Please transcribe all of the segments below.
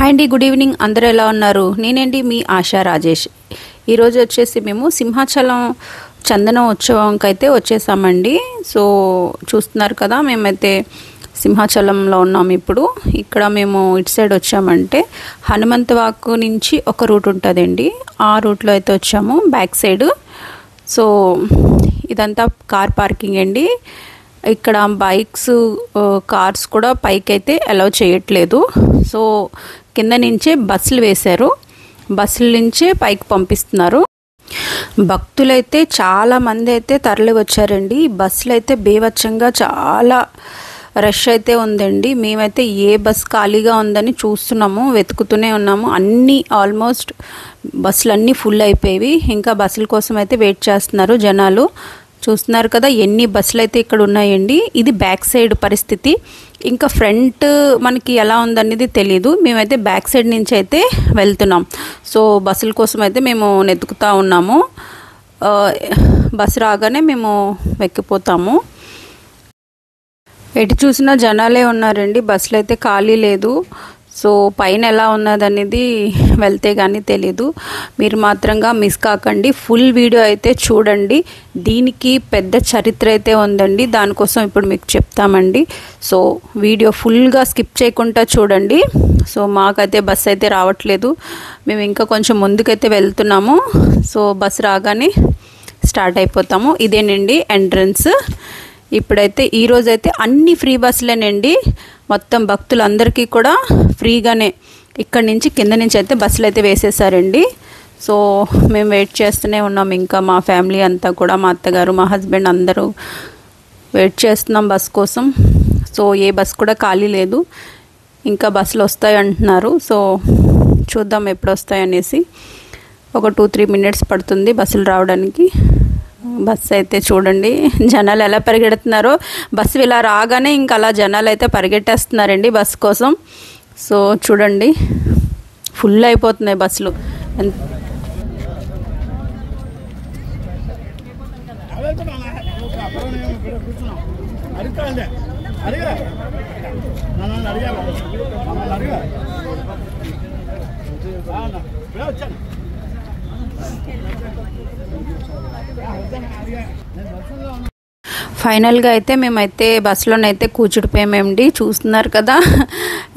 Hi అండి, good evening. అందరూ ఎలా ఉన్నారు? నేనండి మీ ఆశా రాజేష్. ఈరోజు వచ్చేసి మేము సింహాచలం చందనం ఉత్సవంకి అయితే వచ్చేసామండి. సో చూస్తున్నారు కదా, మేమైతే సింహాచలంలో ఉన్నాం. ఇప్పుడు ఇక్కడ మేము ఇటు సైడ్ వచ్చామంటే హనుమంతవాకు నుంచి ఒక రూట్ ఉంటుందండి, ఆ రూట్లో అయితే వచ్చాము బ్యాక్ సైడ్. సో ఇదంతా కార్ పార్కింగ్ అండి. ఇక్కడ బైక్స్ కార్స్ కూడా పైకి అయితే అలౌ చేయట్లేదు. సో కింద నుంచే బస్సులు వేశారు, బస్సుల నుంచే పైకి పంపిస్తున్నారు. భక్తులైతే చాలామంది అయితే తరలి వచ్చారండి. బస్సులు అయితే బేవచ్చంగా చాలా రష్ అయితే ఉందండి. మేమైతే ఏ బస్ ఖాళీగా ఉందని చూస్తున్నాము, వెతుకుతూనే ఉన్నాము. అన్నీ ఆల్మోస్ట్ బస్సులు అన్నీ ఫుల్ అయిపోయేవి. ఇంకా బస్సుల కోసం అయితే వెయిట్ చేస్తున్నారు జనాలు. చూస్తున్నారు కదా ఎన్ని బస్సులు అయితే ఇక్కడ ఉన్నాయండి. ఇది బ్యాక్ సైడ్ పరిస్థితి. ఇంకా ఫ్రంట్ మనకి ఎలా ఉందనేది తెలీదు. మేమైతే బ్యాక్ సైడ్ నుంచి అయితే వెళ్తున్నాం. సో బస్సుల కోసం అయితే మేము వెతుకుతూ ఉన్నాము. బస్సు రాగానే మేము ఎక్కిపోతాము. ఎటు చూసినా జనాలే ఉన్నారండి, బస్సులు అయితే ఖాళీ లేదు. సో పైన ఎలా ఉన్నదనేది వెళ్తే కానీ తెలీదు. మీరు మాత్రంగా మిస్ కాకండి, ఫుల్ వీడియో అయితే చూడండి. దీనికి పెద్ద చరిత్ర అయితే ఉందండి, దానికోసం ఇప్పుడు మీకు చెప్తామండి. సో వీడియో ఫుల్గా స్కిప్ చేయకుండా చూడండి. సో మాకైతే బస్సు అయితే రావట్లేదు, మేము ఇంకా కొంచెం ముందుకైతే వెళ్తున్నాము. సో బస్సు రాగానే స్టార్ట్ అయిపోతాము. ఇదేనండి ఎంట్రన్స్. ఇప్పుడైతే ఈరోజైతే అన్ని ఫ్రీ బస్సులేనండి. మొత్తం భక్తులందరికీ కూడా ఫ్రీగానే ఇక్కడి నుంచి కింద నుంచి అయితే బస్సులు అయితే వేసేసారండి. సో మేము వెయిట్ చేస్తూనే ఉన్నాం. ఇంకా మా ఫ్యామిలీ అంతా కూడా, మా అత్తగారు, మా హస్బెండ్ అందరూ వెయిట్ చేస్తున్నాం బస్ కోసం. సో ఏ బస్ కూడా ఖాళీ లేదు. ఇంకా బస్సులు వస్తాయి అంటున్నారు. సో చూద్దాం ఎప్పుడు వస్తాయనేసి. ఒక 2-3 మినిట్స్ పడుతుంది బస్సులు రావడానికి. బస్సు అయితే చూడండి జనాలు ఎలా పరిగెడుతున్నారో. బస్సు ఇలా రాగానే ఇంకా అలా జనాలు అయితే పరిగెట్టేస్తున్నారండి బస్సు కోసం. సో చూడండి ఫుల్ అయిపోతున్నాయి బస్సులు. ఫైనల్గా అయితే మేమైతే బస్సులోనైతే కూర్చుడిపోయామండి. చూస్తున్నారు కదా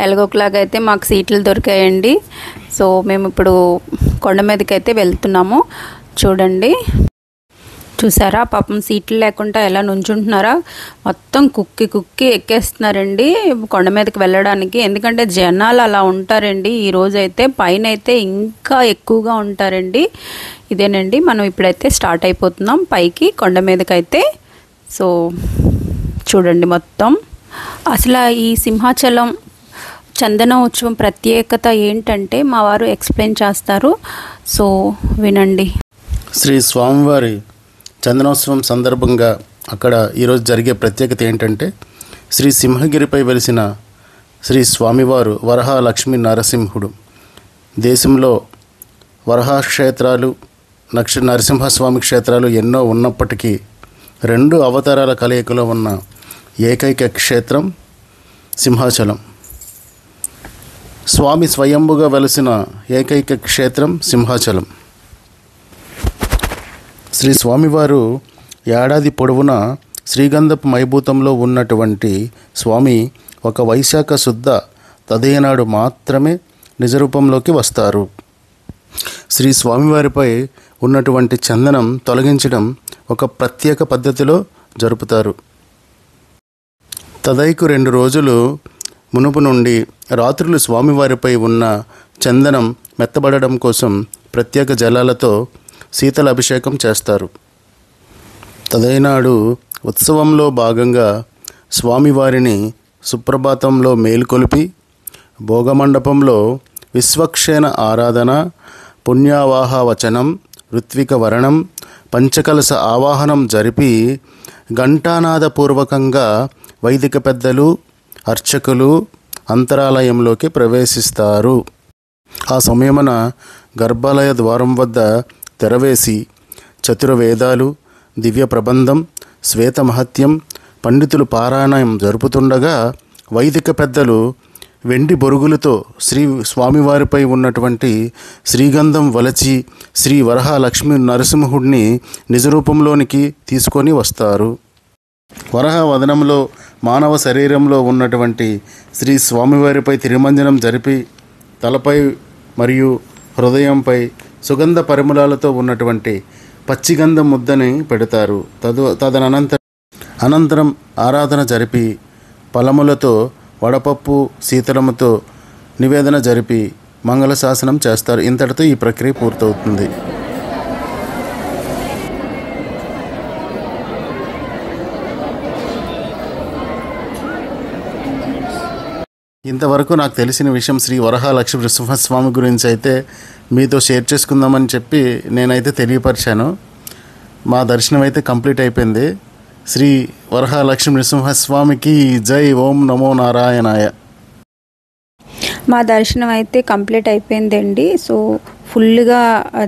ఎలాగోలాగా అయితే మాకు సీట్లు దొరికాయండి. సో మేము ఇప్పుడు కొండ మీదకి అయితే వెళ్తున్నాము. చూడండి, చూసారా పాపం సీట్లు లేకుండా ఎలా నుంచుంటున్నారా. మొత్తం కుక్కి ఎక్కేస్తున్నారండి కొండ మీదకి వెళ్ళడానికి. ఎందుకంటే జనాలు అలా ఉంటారండి. ఈరోజు అయితే పైన అయితే ఇంకా ఎక్కువగా ఉంటారండి. ఇదేనండి, మనం ఇప్పుడైతే స్టార్ట్ అయిపోతున్నాం పైకి కొండ మీదకైతే. సో చూడండి మొత్తం అసలు ఈ సింహాచలం చందన ఉత్సవం ప్రత్యేకత ఏంటంటే మా వారు ఎక్స్ప్లెయిన్ చేస్తారు. సో వినండి. శ్రీ స్వామివారి చందనోత్సవం సందర్భంగా అక్కడ ఈరోజు జరిగే ప్రత్యేకత ఏంటంటే, శ్రీ సింహగిరిపై వెలిసిన శ్రీ స్వామివారు వరహ లక్ష్మీ నరసింహుడు. దేశంలో వరహ క్షేత్రాలు, నరసింహస్వామి క్షేత్రాలు ఎన్నో ఉన్నప్పటికీ 2 అవతారాల కలయికలో ఉన్న ఏకైక క్షేత్రం సింహాచలం. స్వామి స్వయంభుగా వెలిసిన ఏకైక క్షేత్రం సింహాచలం. శ్రీ స్వామివారు ఏడాది పొడవునా శ్రీగంధపు మైభూతంలో ఉన్నటువంటి స్వామి ఒక వైశాఖ శుద్ధ తదేనాడు మాత్రమే నిజరూపంలోకి వస్తారు. శ్రీ స్వామివారిపై ఉన్నటువంటి చందనం తొలగించడం ఒక ప్రత్యేక పద్ధతిలో జరుపుతారు. తదైకు 2 రోజులు మునుపు నుండి రాత్రులు స్వామివారిపై ఉన్న చందనం మెత్తబడడం కోసం ప్రత్యేక జలాలతో శీతల అభిషేకం చేస్తారు. తదైనాడు ఉత్సవంలో భాగంగా స్వామివారిని సుప్రభాతంలో మేలుకొలిపి భోగమండపంలో విశ్వక్షేణ ఆరాధన, పుణ్యావాహ వచనం, ఋత్విక వరణం, పంచకలశ ఆవాహనం జరిపి ఘంటానాదపూర్వకంగా వైదిక పెద్దలు, అర్చకులు అంతరాలయంలోకి ప్రవేశిస్తారు. ఆ సమయమున గర్భాలయ ద్వారం వద్ద తెరవేసి చతుర్వేదాలు, దివ్య ప్రబంధం, శ్వేత మహత్యం పండితులు పారాయణం జరుపుతుండగా వైదిక పెద్దలు వెండి బొరుగులతో శ్రీ స్వామివారిపై ఉన్నటువంటి శ్రీగంధం వలచి శ్రీ వరహాలక్ష్మి నరసింహుడిని నిజరూపంలోనికి తీసుకొని వస్తారు. వరహ వదనంలో మానవ శరీరంలో ఉన్నటువంటి శ్రీ స్వామివారిపై తిరుమంజనం జరిపి తలపై మరియు హృదయంపై సుగంధ పరిమళాలతో ఉన్నటువంటి పచ్చిగంధం ముద్దని పెడతారు. అనంతరం ఆరాధన జరిపి ఫలములతో వడపప్పు శీతలముతో నివేదన జరిపి మంగళశాసనం చేస్తారు. ఇంతటితో ఈ ప్రక్రియ పూర్తవుతుంది. ఇంతవరకు నాకు తెలిసిన విషయం శ్రీ వరహాలక్ష్మి నృసింహస్వామి గురించి అయితే మీతో షేర్ చేసుకుందామని చెప్పి నేనైతే తెలియపరిచాను. మా దర్శనం అయితే కంప్లీట్ అయిపోయింది. శ్రీ వరహాలక్ష్మి నృసింహస్వామికి జై. ఓం నమో నారాయణాయ. మా దర్శనం అయితే కంప్లీట్ అయిపోయిందండి. సో ఫుల్గా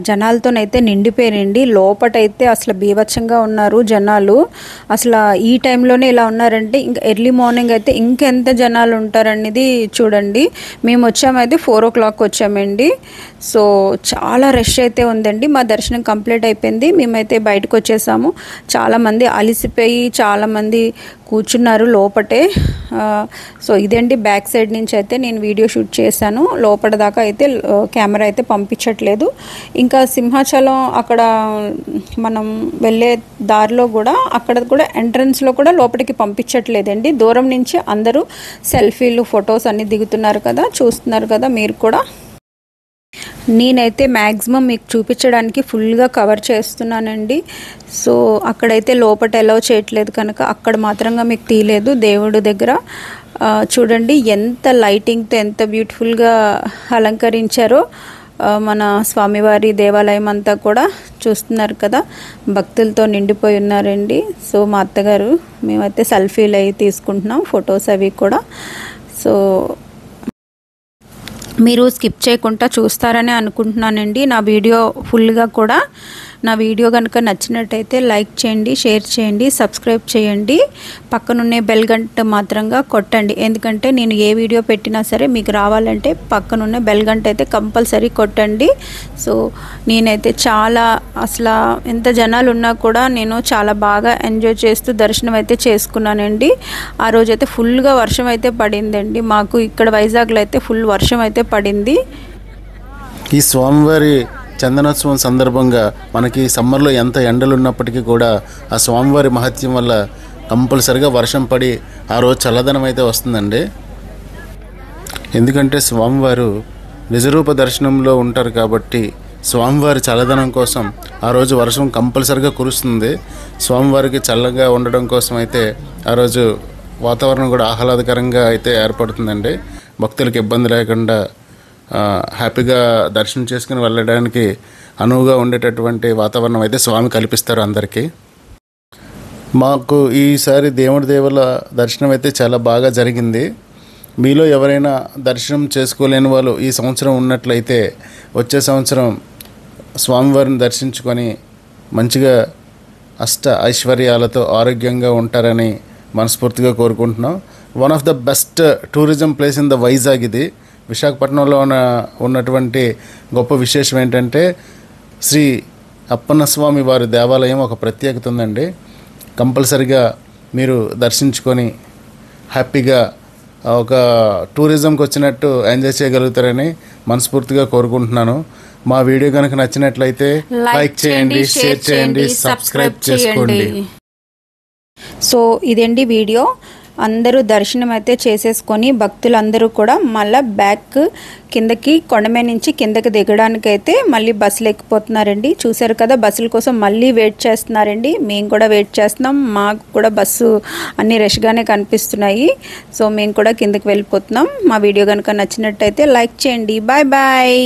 జనాలతోనైతే నిండిపోయారండి. లోపటైతే అసలు బీభత్సంగా ఉన్నారు జనాలు. అసలు ఈ టైంలోనే ఇలా ఉన్నారంటే ఇంకా ఎర్లీ మార్నింగ్ అయితే ఇంకెంత జనాలు ఉంటారనేది చూడండి. మేము వచ్చామైతే 4 o'clock వచ్చామండి. సో చాలా రష్ అయితే ఉందండి. మా దర్శనం కంప్లీట్ అయిపోయింది. మేమైతే బయటకు వచ్చేసాము. చాలామంది అలిసిపోయి చాలామంది కూర్చున్నారు లోపటే. సో ఇదండి బ్యాక్ సైడ్ నుంచి అయితే నేను వీడియో షూట్ చేశాను. లోపల దాకా అయితే కెమెరా అయితే పంపించట్లేదు. ఇంకా సింహాచలం అక్కడ మనం వెళ్ళే దారిలో కూడా అక్కడ కూడా ఎంట్రన్స్లో కూడా లోపలికి పంపించట్లేదండి. దూరం నుంచి అందరూ సెల్ఫీలు ఫొటోస్ అన్నీ దిగుతున్నారు కదా, చూస్తున్నారు కదా మీరు కూడా. నేనైతే మ్యాక్సిమం మీకు చూపించడానికి ఫుల్గా కవర్ చేస్తున్నానండి. సో అక్కడైతే లోపల అలౌ చేయట్లేదు కనుక అక్కడ మాత్రంగా మీకు తీయలేదు. దేవుడి దగ్గర చూడండి ఎంత లైటింగ్తో ఎంత బ్యూటిఫుల్గా అలంకరించారో మన స్వామివారి దేవాలయం అంతా కూడా చూస్తున్నారు కదా, భక్తులతో నిండిపోయి ఉన్నారండి. సో మా అత్తగారు మేమైతే సెల్ఫీలు అవి తీసుకుంటున్నాం, ఫొటోస్ అవి కూడా. సో మీరు స్కిప్ చేయకుండా చూస్తారని అనుకుంటున్నానండి నా వీడియో ఫుల్గా కూడా. నా వీడియో కనుక నచ్చినట్టయితే లైక్ చేయండి, షేర్ చేయండి, సబ్స్క్రైబ్ చేయండి. పక్కనున్నే బెల్ గంట మాత్రంగా కొట్టండి. ఎందుకంటే నేను ఏ వీడియో పెట్టినా సరే మీకు రావాలంటే పక్కనున్న బెల్ గంట అయితే కంపల్సరీ కొట్టండి. సో నేనైతే చాలా అసలు ఎంత జనాలు ఉన్నా కూడా నేను చాలా బాగా ఎంజాయ్ చేస్తూ దర్శనం అయితే చేసుకున్నానండి. ఆ రోజైతే ఫుల్గా వర్షం అయితే పడిందండి. మాకు ఇక్కడ వైజాగ్లో అయితే ఫుల్ వర్షం అయితే పడింది. ఈ స్వామివారి చందనోత్సవం సందర్భంగా మనకి సమ్మర్లో ఎంత ఎండలు ఉన్నప్పటికీ కూడా ఆ స్వామివారి మహత్యం వల్ల కంపల్సరిగా వర్షం పడి ఆ రోజు చల్లదనం అయితే వస్తుందండి. ఎందుకంటే స్వామివారు నిజరూప దర్శనంలో ఉంటారు కాబట్టి స్వామివారి చల్లదనం కోసం ఆ రోజు వర్షం కంపల్సరిగా కురుస్తుంది. స్వామివారికి చల్లగా ఉండడం కోసం అయితే ఆ రోజు వాతావరణం కూడా ఆహ్లాదకరంగా అయితే ఏర్పడుతుందండి. భక్తులకు ఇబ్బంది లేకుండా హ్యాపీగా దర్శనం చేసుకుని వెళ్ళడానికి అనువుగా ఉండేటటువంటి వాతావరణం అయితే స్వామి కల్పిస్తారు అందరికీ. మాకు ఈసారి దేవుడి దేవుల దర్శనం అయితే చాలా బాగా జరిగింది. మీలో ఎవరైనా దర్శనం చేసుకోలేని వాళ్ళు ఈ సంవత్సరం ఉన్నట్లయితే వచ్చే సంవత్సరం స్వామివారిని దర్శించుకొని మంచిగా అష్ట ఐశ్వర్యాలతో ఆరోగ్యంగా ఉంటారని మనస్ఫూర్తిగా కోరుకుంటున్నాం. One of the best tourism place in the Vizag ఇది. విశాఖపట్నంలో ఉన్నటువంటి గొప్ప విశేషం ఏంటంటే శ్రీ అప్పన్న స్వామి వారి దేవాలయం ఒక ప్రత్యేకత ఉందండి. కంపల్సరిగా మీరు దర్శించుకొని హ్యాపీగా ఒక టూరిజంకి వచ్చినట్టు ఎంజాయ్ చేయగలుగుతారని మనస్ఫూర్తిగా కోరుకుంటున్నాను. మా వీడియో కనుక నచ్చినట్లయితే లైక్ చేయండి, షేర్ చేయండి, సబ్స్క్రైబ్ చేసుకోండి. సో ఇదండి వీడియో. అందరూ దర్శనం అయితే చేసేసుకొని భక్తులందరూ కూడా మళ్ళీ బ్యాక్ కిందకి కొండమే నుంచి కిందకి దిగడానికైతే మళ్ళీ బస్సులు ఎక్కిపోతున్నారండి. చూసారు కదా, బస్సుల కోసం మళ్ళీ వెయిట్ చేస్తున్నారండి. మేము కూడా వెయిట్ చేస్తున్నాం. మాకు కూడా బస్సు అన్ని రష్గానే కనిపిస్తున్నాయి. సో మేము కూడా కిందకి వెళ్ళిపోతున్నాం. మా వీడియో కనుక నచ్చినట్టయితే లైక్ చేయండి. Bye bye.